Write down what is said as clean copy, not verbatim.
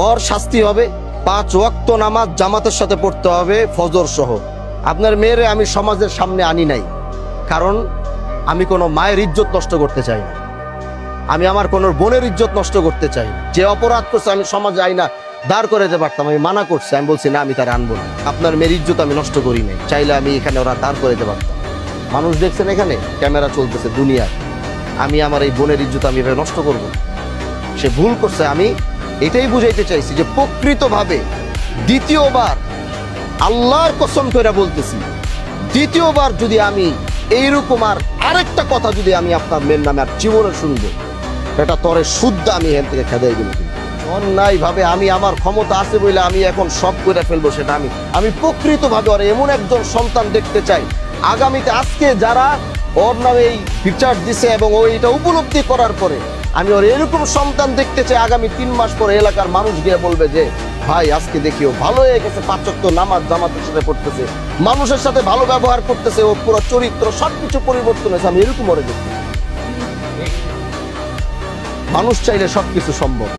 ওর শাস্তি হবে 5 ওয়াক্ত নামাজ জামাতের সাথে পড়তে হবে ফজর সহ। আপনার মেয়েরে আমি সমাজের সামনে আনি নাই, কারণ আমি কোনো মায়ের ইজ্জত নষ্ট করতে চাই না, আমি আমার কোনো বোনের ইজ্জত নষ্ট করতে চাই না। যে অপরাধ করছে আমি সমাজে আইনা দাঁড় করে দিতে পারতাম, আমি মানা করছি, আমি বলছি না আমি তার আনবো না। আপনার মেয়ের ইজ্জত আমি নষ্ট করি নাই, চাইলে আমি এখানে ওরা দাঁড় করে দিতে পারতাম। মানুষ দেখছেন এখানে ক্যামেরা চলতেছে দুনিয়ার, আমি আমার এই বোনের ইজ্জত আমি এভাবে নষ্ট করব না। সে ভুল করছে, আমি এটাই বুঝাইতে চাইছি যে প্রকৃতভাবে দ্বিতীয়বার আল্লাহর কসম করে বলতেছি, দ্বিতীয়বার যদি আমি এইরকম আরেকটা কথা যদি আমি আপনার মেয়ের নামে আর জীবনে শুনবো, এটা তরে শুদ্ধ আমি এখান থেকে খেদাই গেল। অন্যায় ভাবে আমি আমার ক্ষমতা আছে বলে আমি এখন সব করে ফেলবো, সেটা আমি প্রকৃতভাবে ওর এমন একজন সন্তান দেখতে চাই আগামীতে। আজকে যারা ওর নামে এই বিচার দিছে এবং ও এটা উপলব্ধি করার পরে আমি ওর এরকম সন্তান দেখতে চাই, আগামী 3 মাস পরে এলাকার মানুষ গিয়ে বলবে যে ভাই আজকে দেখিও ভালো হয়ে গেছে, 5 ওয়াক্ত নামাজ জামাতের সাথে পড়তেছে, মানুষের সাথে ভালো ব্যবহার করতেছে, ও পুরো চরিত্র সবকিছু পরিবর্তন হয়েছে। আমি এরকম ওরে দেখতে, মানুষ চাইলে সবকিছু সম্ভব।